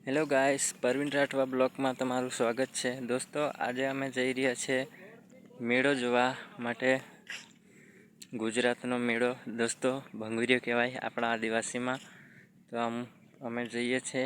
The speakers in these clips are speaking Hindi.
હેલો ગાઈસ, પરવીન રાઠવા બ્લોગમાં તમારું સ્વાગત છે. દોસ્તો, આજે અમે જઈ રહ્યા છીએ મેળો જોવા માટે. ગુજરાતનો મેળો દોસ્તો ભંગુરિયો કહેવાય આપણા આદિવાસીમાં. તો અમે જઈએ છીએ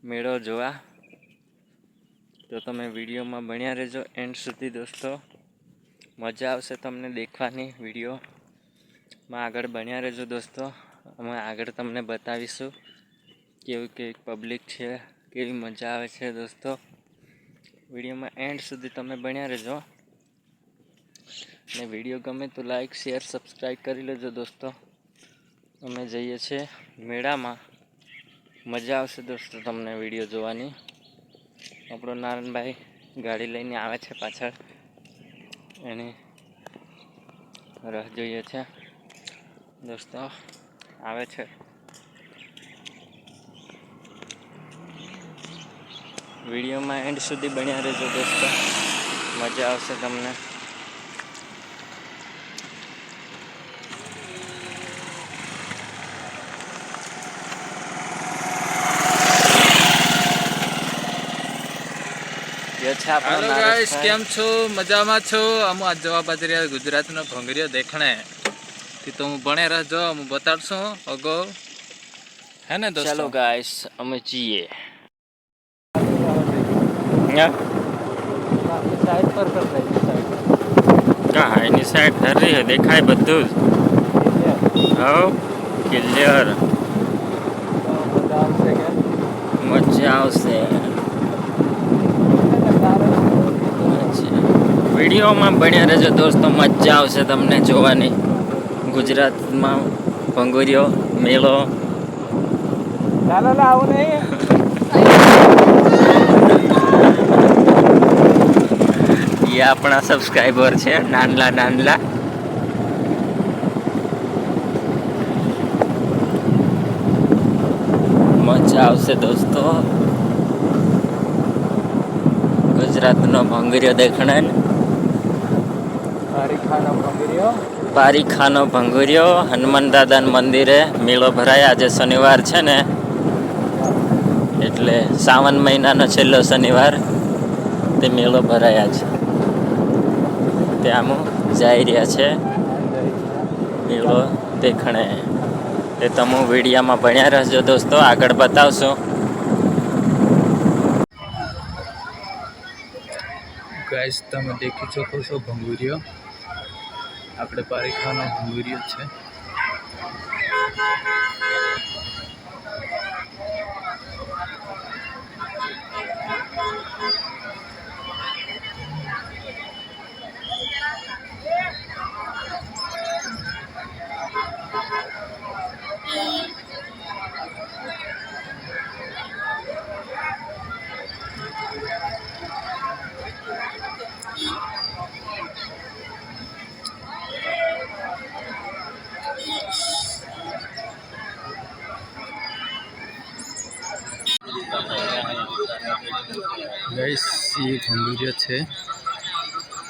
મેળો જોવા. તો તમે વિડીયોમાં બન્યા રહેજો એન્ડ સુધી દોસ્તો. મજા આવશે તમને દેખવાની. વિડીયોમાં આગળ બન્યા રહેજો દોસ્તો. અમે આગળ તમને બતાવીશું કેવી પબ્લિક છે, કેવી મજા આવે છે દોસ્તો. વિડીયોમાં એન્ડ સુધી તમે બન્યા રહેજો. ને વિડીયો ગમે તો લાઈક, શેર, સબસ્ક્રાઈબ કરી લેજો દોસ્તો. અમે જઈએ છીએ મેળામાં. મજા આવશે દોસ્તો તમને વિડીયો જોવાની. આપણો નારાયણભાઈ ગાડી લઈને આવે છે પાછળ, એની રાહ જોઈએ છે દોસ્તો. આવે છે. વિડીયોમાં એન્ડ સુધી બન્યા રહેજો દોસ્તો. મજા આવશે તમને. हेलो गाइस, केम छो? मजामा छो? हम आज जवाब आज रहा गुजरात नो भंगरियो देखने तो हूँ बने रहो, हम बताड़शो अगो है ने दोस्तों. चलो गाइस, અમે જઈએ. साइड पर कर रही હા, એની સાઈડ હરી છે, દેખાય બધું જ. હા, ક્લિયર. મજા આવશે. વિડીયોમાં બન્યા રહેજો દોસ્તો. મજા આવશે તમને જોવાની. ગુજરાતમાં ભંગુરિયો મેળો. એ આપણા સબસ્ક્રાઈબર છે, નાનલા. મજા આવશે દોસ્તો. ગુજરાતનો ભંગુરિયો દેખણે. પારીખાનો ભંગુરિયો હનુમાન દાદાના મંદિરે મેળો ભરાય. આજે શનિવાર છે ને, એટલે શ્રાવણ મહિનાનો છેલ્લો શનિવાર તે મેળો ભરાયા છે. ત્યાં જઈ રહ્યા છે મેળો દેખણે. એ તમે વિડીયામાં ભણ્યા રહેજો દોસ્તો. આગળ બતાવશું. गाइस, તમે દેખી શકો છો ભંગુરિયો. આપણે પારીખાનો ભંગુરિયો છે. गाइस, ये भंगुरिया है.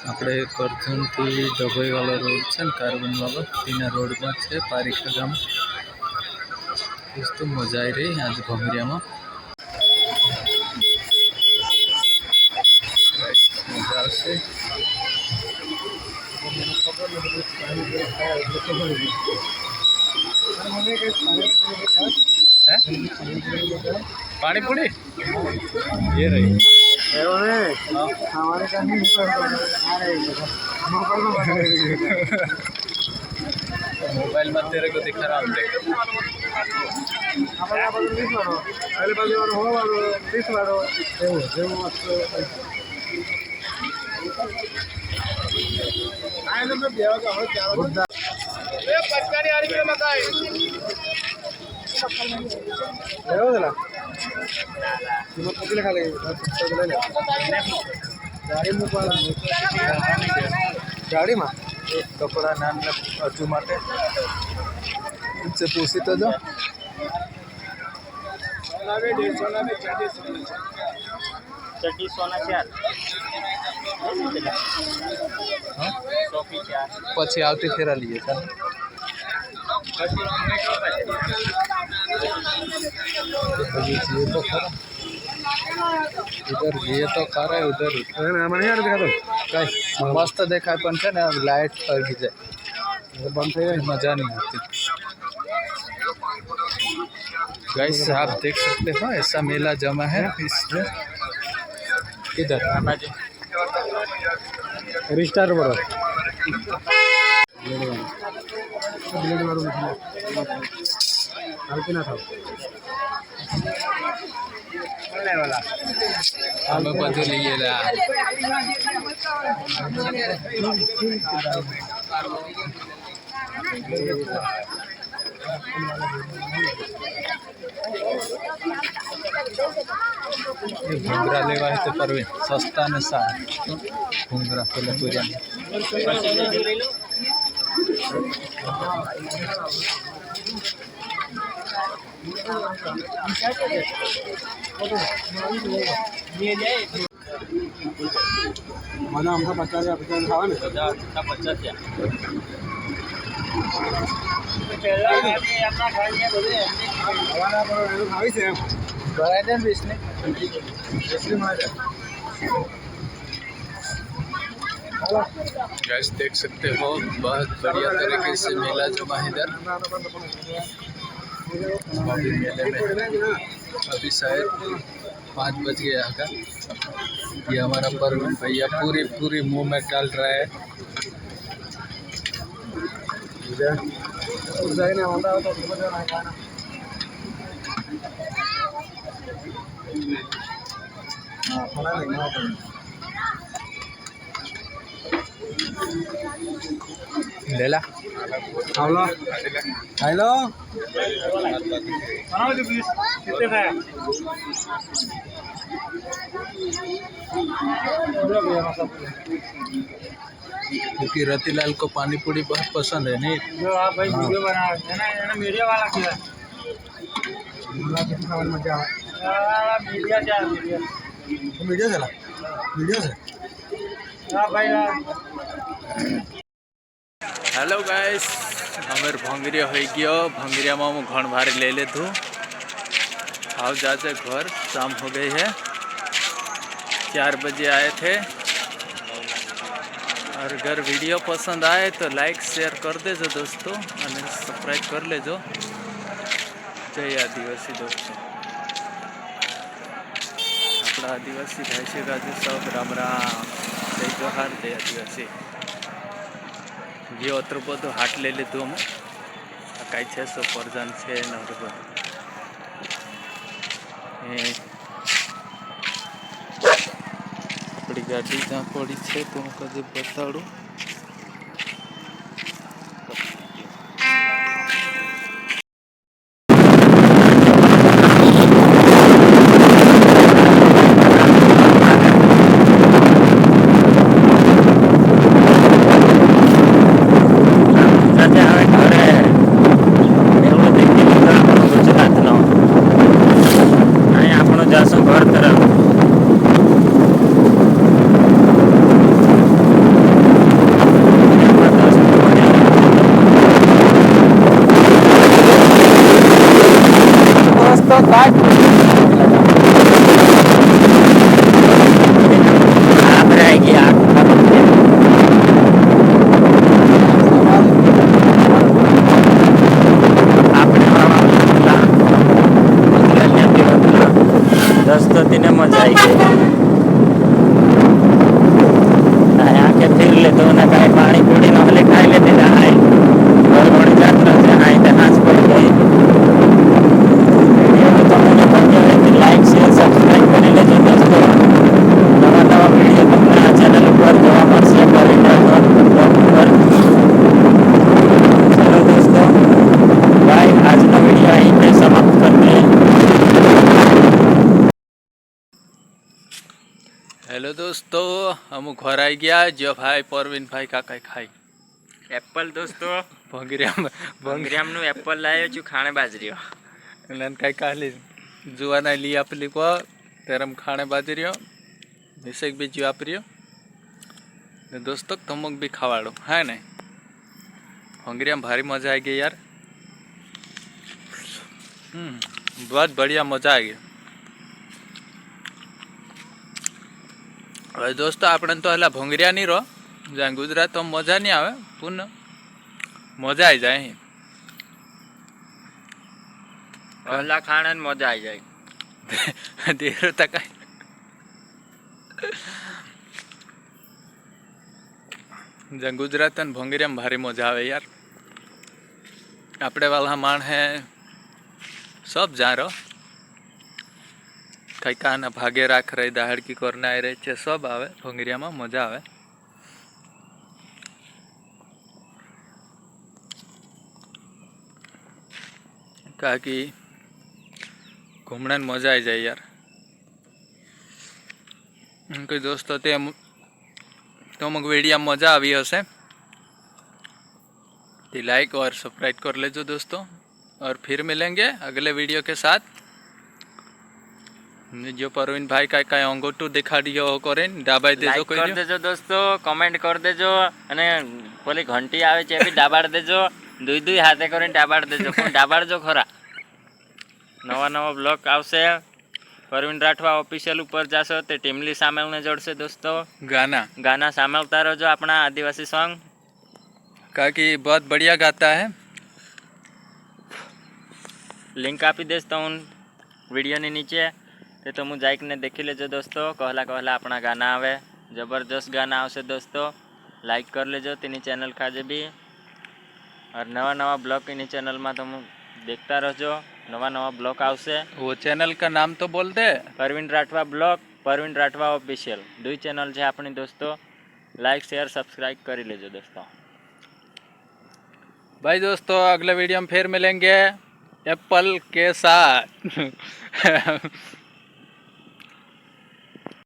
આપણે કરજણથી ડભોઈવાળો રોડ છે ને, કાર્બનવાળો, તેના રોડમાં છે પારીખા ગામ. દોસ્તો મજા આવી રહી આજે ભંગુરિયામાં. મજા આવશે. पानीपुरी ये रही मोबाइल में तेरे को दिखा रहा हूँ. गाड़ी में कपड़ा नान अर्जु माटे उनसे पूछी तो जो ચટી સોના 4 પછી આવતી ફેરા લઈએ. अभी ये तो खरा इधर ये तो खरा है उधर कई मस्त देखा पण છે ને લાઈટ ફરકી જાય બંધ થઈ જાય मजा नहीं आती। गाइस आप देख सकते हो ऐसा मेला जमा है इसमें किधर रिस्टार बरो અમે બધું લીધેલા घूंघरा लेवा है तो परवे सस्ता ने सारा घूंघरा पहले पूजा મને આમ 50 ખાવા ને 50 गैस देख सकते हो बहुत बढ़िया तरीके से मेला जमा है इधर अभी मेले में अभी शायद 5 बज गया होगा। ये हमारा परवीन भैया पूरी मुंह में डाल रहा है। लेला हेलो हेलो क्योंकि रतिलाल को पानी पूरी बहुत पसंद है नहीं जो आप भाई वीडियो बना है ना मीडिया वाला क्या मजा मीडिया क्या मीडिया चला वीडियो से हाँ भाई हेलो गाइस अमर भंगरिया हो गयो भंगरिया में हम घण भारी ले लेथु आओ जाते घर शाम हो गई है 4 बजे आए थे और अगर वीडियो पसंद आए तो लाइक शेयर कर देजो दोस्तों और सब्सक्राइब कर लेजो। जय आदिवासी दोस्तों अपना आदिवासी भाई से गाजू सब राम राम जय जोहार जय आदिवासी ये अत्र बधु हाट ले लीधु अमु कई है सो परजान है अपनी गाड़ी क्या पड़ी है तो हूँ कदे बताड़ू घर तरफ ने मजा आई गई आके फिर ले तो ना कहीं पानी पूरी नहले खाई लेते ना आई और बड़ी यात्रा से आई तो हाथ पड़ गई वीडियो को तुमने बढ़िया है कि लाइक शेयर सब्सक्राइब कर ले जो दोस्तों नवा वीडियो तुमने चैनल पर जोवा मरसे करी पर चलो दोस्तों बाय आज का वीडियो यहीं पे समाप्त करते हैं। हेलो दोस्तों हम घर आई गया जो भाई परवीन भाई काका खाई एप्पल दोस्तों भंगरियाम नु एप्पल लायो छु खाने बाजरियो एलन काई काली जुवाना ली आपली को तेरम खाने बाजरियो विशेष भी जी वापरियो ने दोस्तों तमक भी खावाड़ो है ने भंगरियाम भारी मजा आई गई यार। बहुत बढ़िया, मजा आ गई। હવે દોસ્તો આપણે તો હલા ભોંગરિયા નહીં રહો, જ્યાં ગુજરાતમાં મજા નહીં આવે, પૂર્ણ મજા આવી જાય અહીં. ઓલા ખાણે ને મજા આવી જાય. દેરો તકાય જ્યાં ગુજરાત અને ભોંગરિયામાં ભારે મજા આવે યાર. આપણે વાલા માણ હે सब जा रहो, कई काना भागे राख रही दाहड़ की करना आ रही है, सब आवे भोंगरिया में मजा आवे. का कि घूमने में मजा आ जाए यार. कोई दोस्तों ते तो मग वीडियो में मजा आई हसे तो लाइक और सब्सक्राइब कर लेजो दोस्तों. और फिर मिलेंगे अगले वीडियो के साथ. जो परवीन भाई का अंगूठो दिखा दियो हो करें डाबाई देजो, लाइक कर देजो दोस्तों, कमेंट कर देजो અને પેલી ઘંટી આવે છે એ બી દાબાડ દેજો, दुई हाथे કરીને દાબાડ દેજો, પણ દાબાડજો ખરા. નવા નવા બ્લોગ આવશે. પરવીન રાઠવા ઓફિશિયલ ઉપર જાશો તે ટીમલી સામેલને જોડશે દોસ્તો. ગાના સામેલતા રહેજો આપણા આદિવાસી સોંગ. કાકી बहुत बढ़िया गाता है. लिंक आपी देश तो हूँ वीडियो ने नीचे ते तो मुझे जाइक ने देखी लेजो दोस्तों. कहला कहला अपना गाना आवे, जबरदस्त गाना आवशे दोस्तों. लाइक कर लेजो तेनी चैनल खाजे भी. और नवा नवा ब्लॉग इनी चैनल में तुम देखता रहो, नवा नवा ब्लॉग आवशे. वो चैनल का नाम तो बोल दे. परवीन राठवा ब्लॉग, परवीन राठवा ऑफिशियल, दुई चैनल है अपनी दोस्तों. लाइक शेयर सब्सक्राइब कर लेजो दोस्तों. भाई दोस्तों अगले वीडियो में फिर मिलेंगे एप्पल के साथ.